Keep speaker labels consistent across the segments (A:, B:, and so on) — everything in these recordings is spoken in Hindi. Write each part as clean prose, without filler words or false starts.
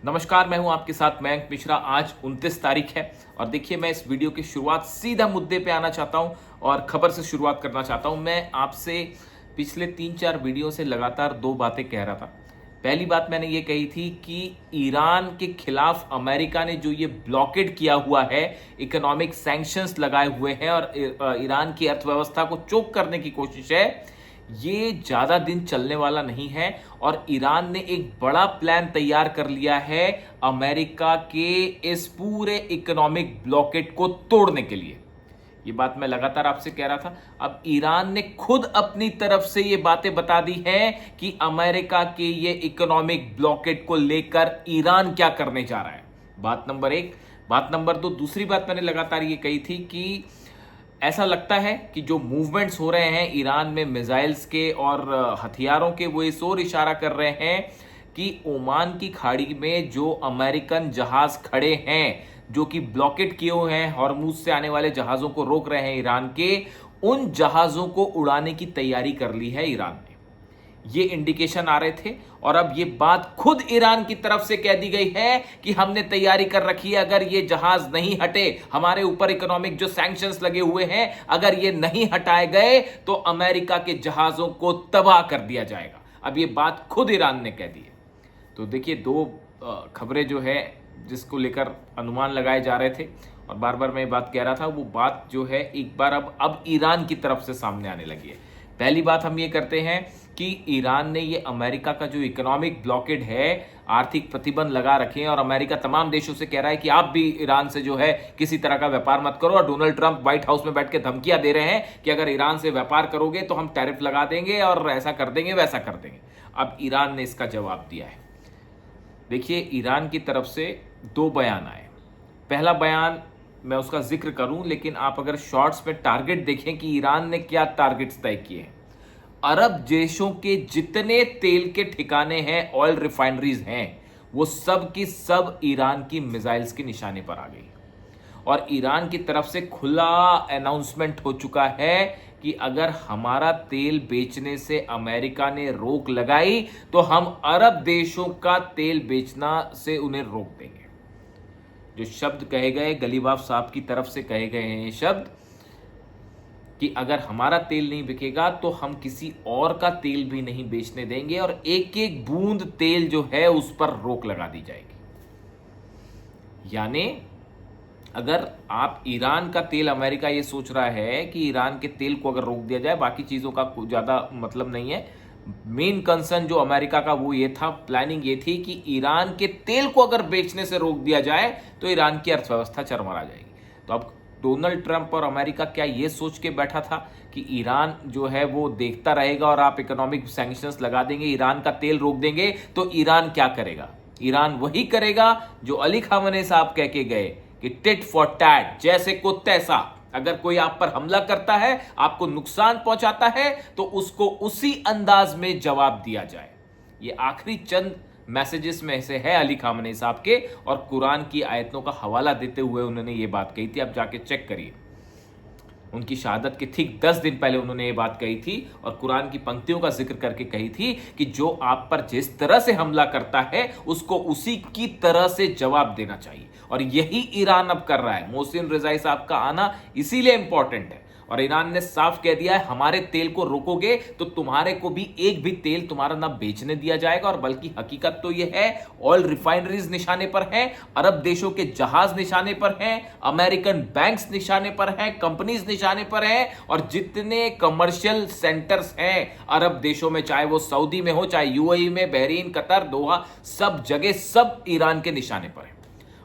A: नमस्कार, मैं हूं आपके साथ मयंक मिश्रा। आज 29 तारीख है और देखिए मैं इस वीडियो की शुरुआत सीधा मुद्दे पे आना चाहता हूं और खबर से शुरुआत करना चाहता हूं। मैं आपसे पिछले 3-4 वीडियो से लगातार दो बातें कह रहा था। पहली बात मैंने ये कही थी कि ईरान के खिलाफ अमेरिका ने जो ये ब्लॉकेड किया हुआ है, इकोनॉमिक सैंक्शंस लगाए हुए हैं और ईरान की अर्थव्यवस्था को चोक करने की कोशिश है, ये ज्यादा दिन चलने वाला नहीं है और ईरान ने एक बड़ा प्लान तैयार कर लिया है अमेरिका के इस पूरे इकोनॉमिक ब्लॉकेट को तोड़ने के लिए। ये बात मैं लगातार आपसे कह रहा था। अब ईरान ने खुद अपनी तरफ से ये बातें बता दी हैं कि अमेरिका के ये इकोनॉमिक ब्लॉकेट को लेकर ईरान क्या करने जा रहा है। बात नंबर एक। बात नंबर दो, दूसरी बात मैंने लगातार ये कही थी कि ऐसा लगता है कि जो मूवमेंट्स हो रहे हैं ईरान में मिसाइल्स के और हथियारों के, वो इस ओर इशारा कर रहे हैं कि ओमान की खाड़ी में जो अमेरिकन जहाज खड़े हैं, जो कि ब्लॉकेट किए हुए हैं, हॉर्मुज से आने वाले जहाजों को रोक रहे हैं ईरान के, उन जहाजों को उड़ाने की तैयारी कर ली है ईरान ने। ये इंडिकेशन आ रहे थे और अब ये बात खुद ईरान की तरफ से कह दी गई है कि हमने तैयारी कर रखी है, अगर ये जहाज नहीं हटे, हमारे ऊपर इकोनॉमिक जो सैंक्शंस लगे हुए हैं, अगर ये नहीं हटाए गए तो अमेरिका के जहाजों को तबाह कर दिया जाएगा। अब ये बात खुद ईरान ने कह दी है। तो देखिए, दो खबरें जो है जिसको लेकर अनुमान लगाए जा रहे थे और बार बार मैं ये बात कह रहा था, वो बात जो है एक बार अब ईरान की तरफ से सामने आने लगी है। पहली बात हम ये करते हैं कि ईरान ने ये अमेरिका का जो इकोनॉमिक ब्लॉकेड है, आर्थिक प्रतिबंध लगा रखे हैं और अमेरिका तमाम देशों से कह रहा है कि आप भी ईरान से जो है किसी तरह का व्यापार मत करो। और डोनाल्ड ट्रंप व्हाइट हाउस में बैठ के धमकियां दे रहे हैं कि अगर ईरान से व्यापार करोगे तो हम टैरिफ लगा देंगे और ऐसा कर देंगे, वैसा कर देंगे। अब ईरान ने इसका जवाब दिया है। देखिए, ईरान की तरफ से दो बयान आए। पहला बयान मैं उसका जिक्र करूं, लेकिन आप अगर शॉर्ट्स में टारगेट देखें कि ईरान ने क्या टारगेट्स तय किए हैं। अरब देशों के जितने तेल के ठिकाने हैं, ऑयल रिफाइनरीज हैं, वो सब की सब ईरान की मिसाइल्स के निशाने पर आ गई और ईरान की तरफ से खुला अनाउंसमेंट हो चुका है कि अगर हमारा तेल बेचने से अमेरिका ने रोक लगाई तो हम अरब देशों का तेल बेचना से उन्हें रोक देंगे। जो शब्द कहे गए, गलीबाफ साहब की तरफ से कहे गए हैं ये शब्द कि अगर हमारा तेल नहीं बिकेगा तो हम किसी और का तेल भी नहीं बेचने देंगे और एक एक बूंद तेल जो है उस पर रोक लगा दी जाएगी। यानी अगर आप ईरान का तेल, अमेरिका ये सोच रहा है कि ईरान के तेल को अगर रोक दिया जाए, बाकी चीजों का ज्यादा मतलब नहीं है। मेन कंसर्न जो अमेरिका का वो ये था, प्लानिंग ये थी कि ईरान के तेल को अगर बेचने से रोक दिया जाए तो ईरान की अर्थव्यवस्था चरमरा जाएगी। तो अब डोनाल्ड ट्रंप और अमेरिका क्या ये सोच के बैठा था कि ईरान जो है वो देखता रहेगा और आप इकोनॉमिक सैंक्शंस लगा देंगे, ईरान का तेल रोक देंगे तो ईरान क्या करेगा? ईरान वही करेगा जो अली खामने साहब कह के गए कि टिट फॉर टैट, जैसे को तैसा। अगर कोई आप पर हमला करता है, आपको नुकसान पहुंचाता है, तो उसको उसी अंदाज में जवाब दिया जाए। ये आखिरी चंद मैसेजेस में से है अली खामने साहब के और कुरान की आयतों का हवाला देते हुए उन्होंने ये बात कही थी। आप जाके चेक करिए, उनकी शहादत के ठीक 10 दिन पहले उन्होंने ये बात कही थी और कुरान की पंक्तियों का जिक्र करके कही थी कि जो आप पर जिस तरह से हमला करता है उसको उसी की तरह से जवाब देना चाहिए। और यही ईरान अब कर रहा है। मोहसिन रिजाई साहब का आना इसीलिए इंपॉर्टेंट है और ईरान ने साफ कह दिया है, हमारे तेल को रोकोगे तो तुम्हारे को भी एक भी तेल तुम्हारा ना बेचने दिया जाएगा। और बल्कि हकीकत तो यह है, ऑयल रिफाइनरीज निशाने पर हैं, अरब देशों के जहाज निशाने पर हैं, अमेरिकन बैंक्स निशाने पर हैं, कंपनीज निशाने पर हैं और जितने कमर्शियल सेंटर्स हैं अरब देशों में, चाहे वो सऊदी में हो, चाहे यूएई में, बहरीन, कतर, दोहा, सब जगह सब ईरान के निशाने पर है।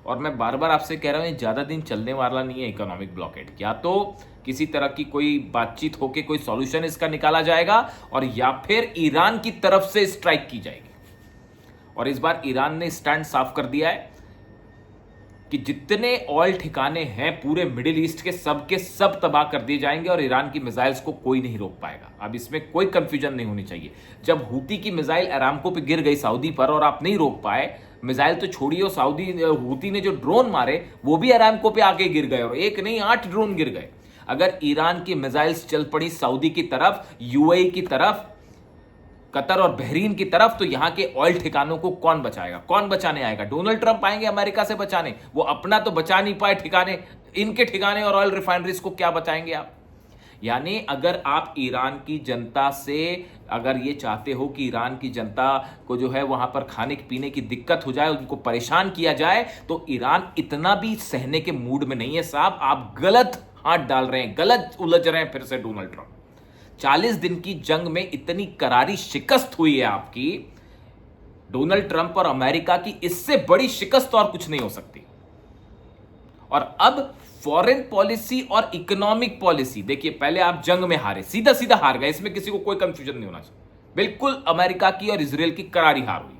A: और मैं बार बार आपसे कह रहा हूं, ये ज्यादा दिन चलने वाला नहीं है इकोनॉमिक ब्लॉकेड। या तो किसी तरह की कोई बातचीत होकर कोई सॉल्यूशन इसका निकाला जाएगा और या फिर ईरान की तरफ से स्ट्राइक की जाएगी। और इस बार ईरान ने स्टैंड साफ कर दिया है कि जितने ऑयल ठिकाने हैं पूरे मिडिल ईस्ट के, सबके सब तबाह कर दिए जाएंगे और ईरान की मिसाइल्स को कोई नहीं रोक पाएगा। अब इसमें कोई कंफ्यूजन नहीं होनी चाहिए। जब हूती की मिसाइल अरामको पे गिर गई सऊदी पर और आप नहीं रोक पाए, मिसाइल तो छोड़िए, और सऊदी हूती ने जो ड्रोन मारे वो भी अरामको पे आके गिर गए और एक नहीं 8 ड्रोन गिर गए। अगर ईरान की मिसाइल्स चल पड़ी सऊदी की तरफ, यूएई की तरफ, कतर और बहरीन की तरफ, तो यहां के ऑयल ठिकानों को कौन बचाएगा, कौन बचाने आएगा? डोनाल्ड ट्रंप आएंगे अमेरिका से बचाने? वो अपना तो बचा नहीं पाए ठिकाने, इनके ठिकाने और ऑयल रिफाइनरीज को क्या बचाएंगे आप? यानी अगर आप ईरान की जनता से अगर ये चाहते हो कि ईरान की जनता को जो है वहां पर खाने पीने की दिक्कत हो जाए, उनको परेशान किया जाए, तो ईरान इतना भी सहने के मूड में नहीं है साहब। आप गलत हाथ डाल रहे हैं, गलत उलझ रहे हैं फिर से डोनाल्ड ट्रंप। 40 दिन की जंग में इतनी करारी शिकस्त हुई है आपकी, डोनाल्ड ट्रंप और अमेरिका की, इससे बड़ी शिकस्त और कुछ नहीं हो सकती। और अब फॉरेन पॉलिसी और इकोनॉमिक पॉलिसी, देखिए पहले आप जंग में हारे, सीधा सीधा हार गए, इसमें किसी को कोई कंफ्यूजन नहीं होना चाहिए। बिल्कुल अमेरिका की और इजराइल की करारी हार हुई।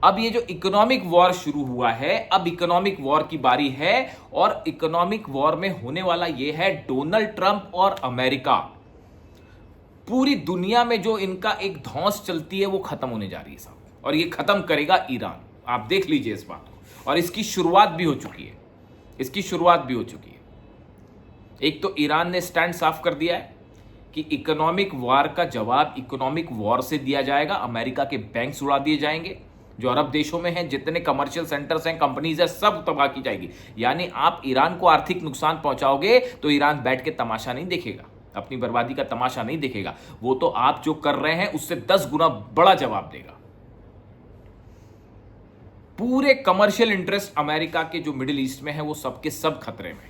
A: अब ये जो इकोनॉमिक वॉर शुरू हुआ है, अब इकोनॉमिक वॉर की बारी है, और इकोनॉमिक वॉर में होने वाला ये है डोनाल्ड ट्रंप और अमेरिका। पूरी दुनिया में जो इनका एक धौंस चलती है वो खत्म होने जा रही है साहब, और ये खत्म करेगा ईरान। आप देख लीजिए इस बात को, और इसकी शुरुआत भी हो चुकी है, इसकी शुरुआत भी हो चुकी है। एक तो ईरान ने स्टैंड साफ कर दिया है कि इकोनॉमिक वॉर का जवाब इकोनॉमिक वॉर से दिया जाएगा। अमेरिका के बैंक्स उड़ा दिए जाएंगे, जो अरब देशों में हैं, जितने कमर्शियल सेंटर्स हैं, कंपनीज हैं, सब तबाह की जाएगी। यानी आप ईरान को आर्थिक नुकसान पहुंचाओगे तो ईरान बैठ के तमाशा नहीं देखेगा, अपनी बर्बादी का तमाशा नहीं देखेगा, वो तो आप जो कर रहे हैं उससे 10 गुना बड़ा जवाब देगा। पूरे कमर्शियल इंटरेस्ट अमेरिका के जो मिडिल ईस्ट में है वो सबके सब खतरे में।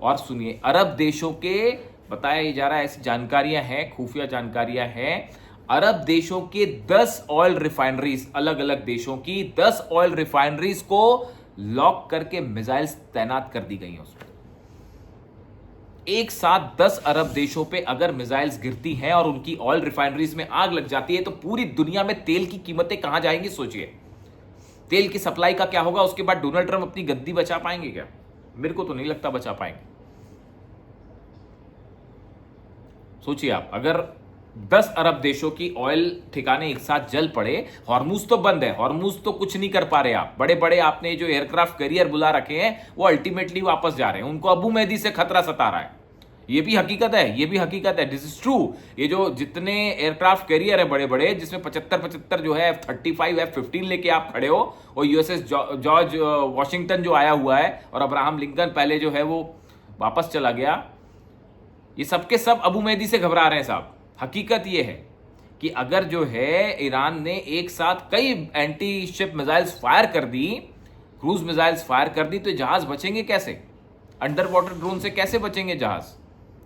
A: और सुनिए, अरब देशों के बताया जा रहा है, ऐसी जानकारियां हैं, खुफिया जानकारियां हैं, अरब देशों के 10 ऑयल रिफाइनरीज, अलग अलग देशों की 10 ऑयल रिफाइनरीज को लॉक करके मिसाइल्स तैनात कर दी गई हैं उसमें। एक साथ 10 अरब देशों पे अगर मिसाइल्स गिरती हैं और उनकी ऑयल रिफाइनरीज में आग लग जाती है, तो पूरी दुनिया में तेल की कीमतें कहां जाएंगी सोचिए। तेल की सप्लाई का क्या होगा? उसके बाद डोनाल्ड ट्रंप अपनी गद्दी बचा पाएंगे क्या? मेरे को तो नहीं लगता बचा पाएंगे। सोचिए आप, अगर 10 अरब देशों की ऑयल ठिकाने एक साथ जल पड़े, हॉर्मुज तो बंद है, हॉर्मुज तो कुछ नहीं कर पा रहे आप, बड़े बड़े आपने जो एयरक्राफ्ट कैरियर बुला रखे हैं वो अल्टीमेटली वापस जा रहे हैं, उनको अबू मेहदी से खतरा सता रहा है। ये भी हकीकत है, ये भी हकीकत है, दिस इज ट्रू। ये जो जितने एयरक्राफ्ट कैरियर है बड़े बड़े, जिसमें 75 जो है F-35 F-15 लेके आप खड़े हो, और यूएसएस जॉर्ज वॉशिंगटन जो आया हुआ है, और अब्राहम लिंकन पहले जो है वो वापस चला गया, ये सबके सब अबू मेहदी से घबरा रहे हैं साहब। हकीकत ये है कि अगर जो है ईरान ने एक साथ कई एंटी शिप मिसाइल्स फायर कर दी, क्रूज मिसाइल्स फायर कर दी, तो जहाज बचेंगे कैसे? अंडर वाटर ड्रोन से कैसे बचेंगे जहाज?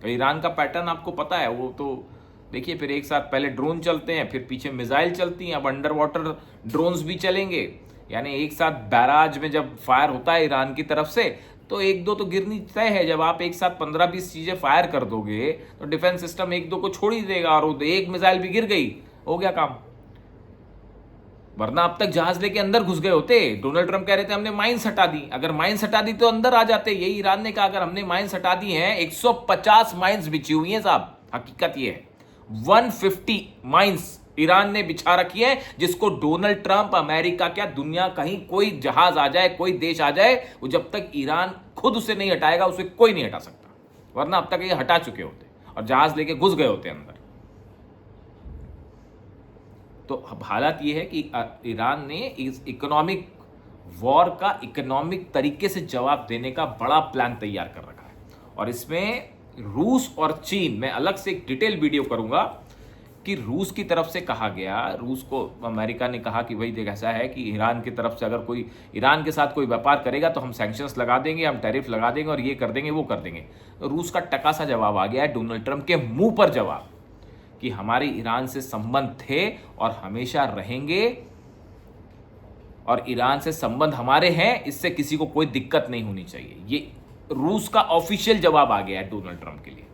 A: तो ईरान का पैटर्न आपको पता है, वो तो देखिए, फिर एक साथ पहले ड्रोन चलते हैं, फिर पीछे मिसाइल चलती हैं, अब अंडर वाटर ड्रोन्स भी चलेंगे। यानी एक साथ बैराज में जब फायर होता है ईरान की तरफ से, तो एक दो तो गिरनी तय है। जब आप एक साथ 15-20 चीजें फायर कर दोगे तो डिफेंस सिस्टम एक दो को छोड़ ही देगा, और एक मिसाइल भी गिर गई, हो गया काम। वरना अब तक जहाज लेके अंदर घुस गए होते। डोनाल्ड ट्रंप कह रहे थे हमने माइंस हटा दी, अगर माइंस हटा दी तो अंदर आ जाते। यही ईरान ने कहा, अगर हमने माइंस हटा दी हैं, 150 माइंस बिछी हुई हैं साहब। हकीकत ये है 150 माइंस ईरान ने बिछा रखी है, जिसको डोनाल्ड ट्रंप, अमेरिका क्या दुनिया, कहीं कोई जहाज आ जाए, कोई देश आ जाए, वो जब तक ईरान खुद उसे नहीं हटाएगा उसे कोई नहीं हटा सकता। वरना अब तक ये हटा चुके होते और जहाज लेके घुस गए होते अंदर। तो हालत ये है कि ईरान ने इस इकोनॉमिक वॉर का इकोनॉमिक तरीके से जवाब देने का बड़ा प्लान तैयार कर रखा है, और इसमें रूस और चीन, मैं अलग से एक डिटेल वीडियो करूंगा कि रूस की तरफ से कहा गया, रूस को अमेरिका ने कहा कि भाई देख ऐसा है कि ईरान की तरफ से अगर कोई ईरान के साथ कोई व्यापार करेगा तो हम सैंक्शंस लगा देंगे, हम टैरिफ लगा देंगे, और ये कर देंगे, वो कर देंगे। तो रूस का टका सा जवाब आ गया है, डोनाल्ड ट्रंप के मुंह पर जवाब, कि हमारे ईरान से संबंध थे और हमेशा रहेंगे, और ईरान से संबंध हमारे हैं, इससे किसी को कोई दिक्कत नहीं होनी चाहिए। ये रूस का ऑफिशियल जवाब आ गया है डोनाल्ड ट्रंप के लिए,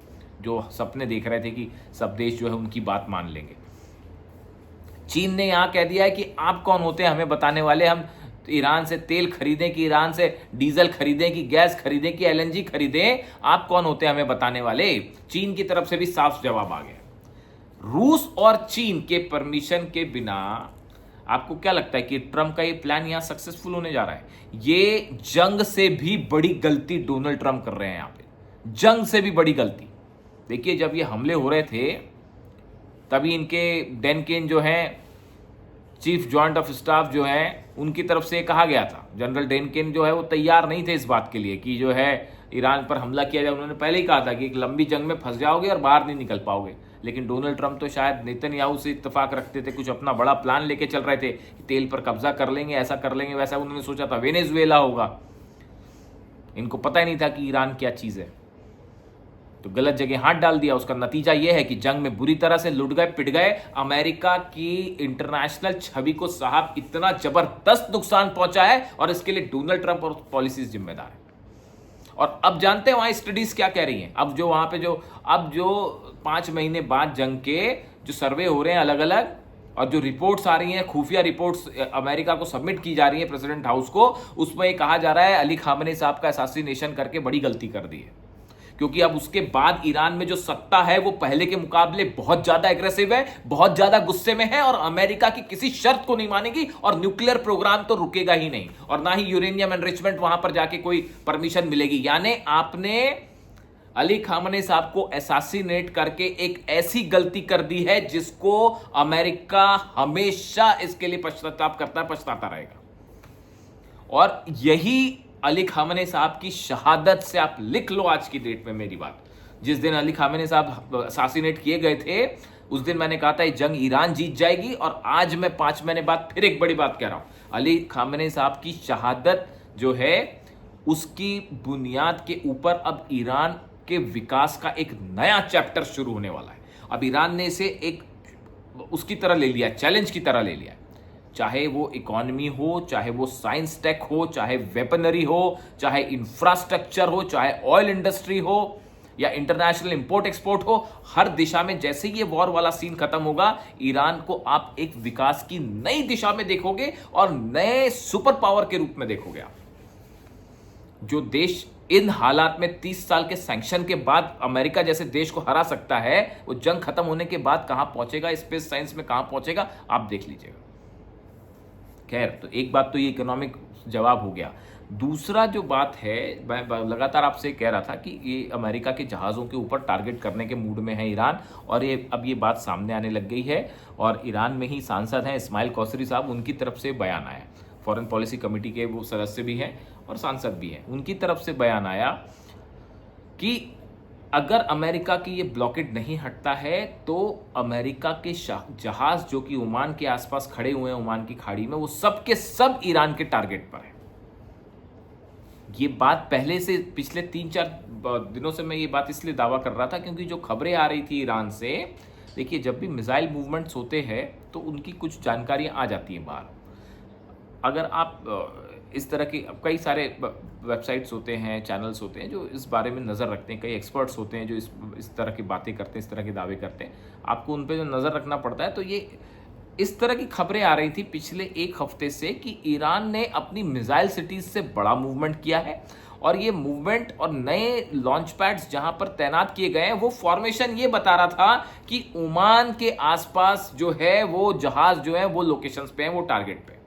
A: जो सपने देख रहे थे कि सब देश जो है उनकी बात मान लेंगे। चीन ने यहां कह दिया है कि आप कौन होते हैं हमें बताने वाले, हम ईरान से तेल खरीदें कि ईरान से डीजल खरीदें कि गैस खरीदें कि एलएनजी खरीदें, आप कौन होते हैं हमें बताने वाले। चीन की तरफ से भी साफ जवाब आ गया। रूस और चीन के परमिशन के बिना आपको क्या लगता है कि ट्रंप का ये प्लान यहां सक्सेसफुल होने जा रहा है? ये जंग से भी बड़ी गलती डोनाल्ड ट्रंप कर रहे हैं यहां पे, जंग से भी बड़ी गलती। देखिए, जब ये हमले हो रहे थे तभी इनके डैन केन जो हैं चीफ जॉइंट ऑफ स्टाफ जो हैं उनकी तरफ से कहा गया था, जनरल डैन केन जो है वो तैयार नहीं थे इस बात के लिए कि जो है ईरान पर हमला किया जाए। उन्होंने पहले ही कहा था कि एक लंबी जंग में फंस जाओगे और बाहर नहीं निकल पाओगे। लेकिन डोनाल्ड ट्रंप तो शायद नेतन्याहू से इत्तेफाक रखते थे, कुछ अपना बड़ा प्लान लेके चल रहे थे कि तेल पर कब्जा कर लेंगे, ऐसा कर लेंगे, वैसा। उन्होंने सोचा था वेनेजुएला होगा, इनको पता ही नहीं था कि ईरान क्या चीज है। तो गलत जगह हाथ डाल दिया। उसका नतीजा यह है कि जंग में बुरी तरह से लुट गए, पिट गए। अमेरिका की इंटरनेशनल छवि को साहब इतना जबरदस्त नुकसान पहुंचा है और इसके लिए डोनाल्ड ट्रंप और पॉलिसीज जिम्मेदार है। और अब जानते हैं वहां स्टडीज क्या कह रही हैं। अब जो वहां पे अब जो 5 महीने बाद जंग के जो सर्वे हो रहे हैं अलग अलग, और जो रिपोर्ट्स आ रही हैं, खुफिया रिपोर्ट्स अमेरिका को सबमिट की जा रही है प्रेसिडेंट हाउस को, उसमें ये कहा जा रहा है अली खामेनी साहब का असैसिनेशन करके बड़ी गलती कर दी है। क्योंकि अब उसके बाद ईरान में जो सत्ता है वो पहले के मुकाबले बहुत ज्यादा एग्रेसिव है, बहुत ज्यादा गुस्से में है और अमेरिका की किसी शर्त को नहीं मानेगी और न्यूक्लियर प्रोग्राम तो रुकेगा ही नहीं, और ना ही यूरेनियम एनरिचमेंट वहां पर जाके कोई परमिशन मिलेगी। यानी आपने अली खामेनी साहब को असैसिनेट करके एक ऐसी गलती कर दी है जिसको अमेरिका हमेशा इसके लिए पश्चाताप करता है, पछताता रहेगा। और यही अली खामेनी साहब की शहादत से आप लिख लो आज की डेट में मेरी बात। जिस दिन अली खामेनी साहब असैसिनेट किए गए थे उस दिन मैंने कहा था ये जंग ईरान जीत जाएगी, और आज मैं 5 महीने बाद फिर एक बड़ी बात कह रहा हूं। अली खामेनी साहब की शहादत जो है उसकी बुनियाद के ऊपर अब ईरान के विकास का एक नया चैप्टर शुरू होने वाला है। अब ईरान ने इसे एक उसकी तरह ले लिया, चैलेंज की तरह ले लिया। चाहे वो इकोनॉमी हो, चाहे वो साइंस टेक हो, चाहे वेपनरी हो, चाहे इंफ्रास्ट्रक्चर हो, चाहे ऑयल इंडस्ट्री हो या इंटरनेशनल इंपोर्ट एक्सपोर्ट हो, हर दिशा में जैसे ये वॉर वाला सीन खत्म होगा, ईरान को आप एक विकास की नई दिशा में देखोगे और नए सुपर पावर के रूप में देखोगे आप। जो देश इन हालात में 30 साल के सैंक्शन के बाद अमेरिका जैसे देश को हरा सकता है, वो जंग खत्म होने के बाद कहां पहुंचेगा, स्पेस साइंस में कहां पहुंचेगा, आप देख लीजिएगा। खैर, तो एक बात तो ये इकोनॉमिक जवाब हो गया। दूसरा जो बात है, मैं लगातार आपसे कह रहा था कि ये अमेरिका के जहाज़ों के ऊपर टारगेट करने के मूड में है ईरान, और अब ये बात सामने आने लग गई है। और ईरान में ही सांसद हैं इस्माइल कौसरी साहब, उनकी तरफ से बयान आया। फॉरेन पॉलिसी कमेटी के वो सदस्य भी हैं और सांसद भी हैं, उनकी तरफ से बयान आया कि अगर अमेरिका की ये ब्लॉकेड नहीं हटता है तो अमेरिका के जहाज जो कि ओमान के आसपास खड़े हुए हैं, ओमान की खाड़ी में, वो सब के सब ईरान के टारगेट पर है। ये बात पहले से पिछले 3-4 दिनों से मैं ये बात इसलिए दावा कर रहा था क्योंकि जो खबरें आ रही थी ईरान से, देखिए जब भी मिसाइल मूवमेंट्स होते हैं तो उनकी कुछ जानकारियां आ जाती हैं बाहर। अगर आप इस तरह की कई सारे वेबसाइट्स होते हैं, चैनल्स होते हैं जो इस बारे में नज़र रखते हैं, कई एक्सपर्ट्स होते हैं जो इस तरह की बातें करते हैं, इस तरह के दावे करते हैं, आपको उन पर जो नज़र रखना पड़ता है। तो ये इस तरह की खबरें आ रही थी पिछले 1 हफ्ते से कि ईरान ने अपनी मिसाइल सिटीज़ से बड़ा मूवमेंट किया है, और ये मूवमेंट और नए लॉन्च पैड्स जहां पर तैनात किए गए हैं, वो फॉर्मेशन ये बता रहा था कि ओमान के आसपास जो है वो जहाज जो है वो लोकेशंस पे हैं, वो टारगेट पे।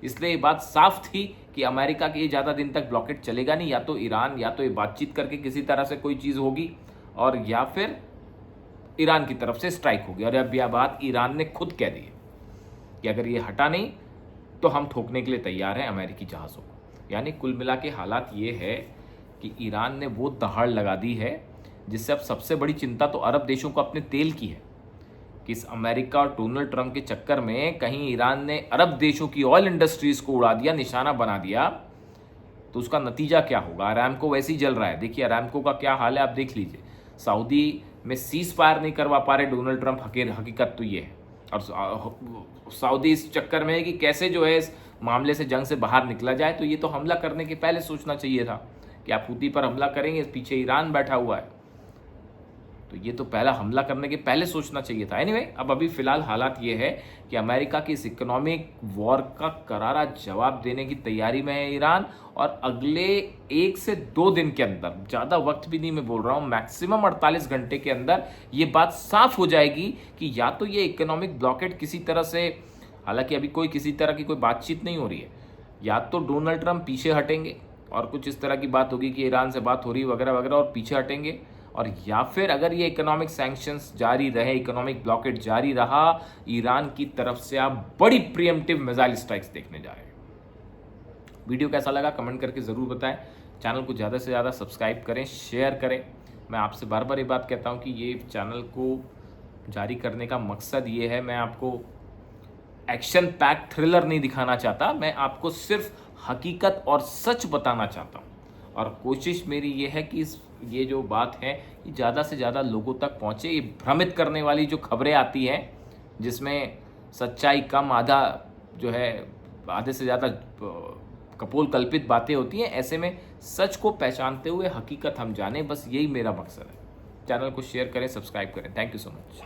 A: इसलिए ये बात साफ थी कि अमेरिका के ज़्यादा दिन तक ब्लॉकेट चलेगा नहीं, या तो ईरान या तो ये बातचीत करके किसी तरह से कोई चीज़ होगी, और या फिर ईरान की तरफ से स्ट्राइक होगी। और अब यह बात ईरान ने खुद कह दी है कि अगर ये हटा नहीं तो हम ठोकने के लिए तैयार हैं अमेरिकी जहाज़ों को। यानी कुल मिला के हालात ये है कि ईरान ने वो दहाड़ लगा दी है जिससे अब सबसे बड़ी चिंता तो अरब देशों को अपने तेल की है कि इस अमेरिका और डोनाल्ड ट्रंप के चक्कर में कहीं ईरान ने अरब देशों की ऑयल इंडस्ट्रीज को उड़ा दिया, निशाना बना दिया, तो उसका नतीजा क्या होगा। अरामको वैसे ही जल रहा है, देखिए अरामको का क्या हाल है, आप देख लीजिए। सऊदी में सीज फायर नहीं करवा पा रहे डोनाल्ड ट्रंप, हकीकत तो ये है। और सऊदी इस चक्कर में है कि कैसे जो है इस मामले से जंग से बाहर निकला जाए। तो ये तो हमला करने के पहले सोचना चाहिए था कि आप हूती पर हमला करेंगे, पीछे ईरान बैठा हुआ है, तो ये तो पहला हमला करने के पहले सोचना चाहिए था। एनीवे, अब अभी फिलहाल हालात ये है कि अमेरिका की इस इकोनॉमिक वॉर का करारा जवाब देने की तैयारी में है ईरान, और अगले 1 से 2 दिन के अंदर, ज़्यादा वक्त भी नहीं मैं बोल रहा हूँ, मैक्सिमम 48 घंटे के अंदर ये बात साफ हो जाएगी कि या तो ये इकोनॉमिक ब्लॉकेट किसी तरह से, हालांकि अभी कोई किसी तरह की कोई बातचीत नहीं हो रही है, या तो डोनाल्ड ट्रंप पीछे हटेंगे और कुछ इस तरह की बात होगी कि ईरान से बात हो रही वगैरह वगैरह और पीछे हटेंगे, और या फिर अगर ये इकोनॉमिक सैंक्शंस जारी रहे, इकोनॉमिक ब्लॉकेट जारी रहा, ईरान की तरफ से आप बड़ी प्रीएम्प्टिव मिसाइल स्ट्राइक्स देखने जा रहे हैं। वीडियो कैसा लगा कमेंट करके ज़रूर बताएं। चैनल को ज़्यादा से ज़्यादा सब्सक्राइब करें, शेयर करें। मैं आपसे बार बार ये बात कहता हूँ कि ये चैनल को जारी करने का मकसद ये है, मैं आपको एक्शन पैक थ्रिलर नहीं दिखाना चाहता, मैं आपको सिर्फ हकीकत और सच बताना चाहता हूँ। और कोशिश मेरी ये है कि ये जो बात है ये ज़्यादा से ज़्यादा लोगों तक पहुँचे। ये भ्रमित करने वाली जो खबरें आती हैं जिसमें सच्चाई कम, आधा जो है आधे से ज़्यादा कपोल कल्पित बातें होती हैं, ऐसे में सच को पहचानते हुए हकीकत हम जाने, बस यही मेरा मकसद है। चैनल को शेयर करें, सब्सक्राइब करें। Thank you so much.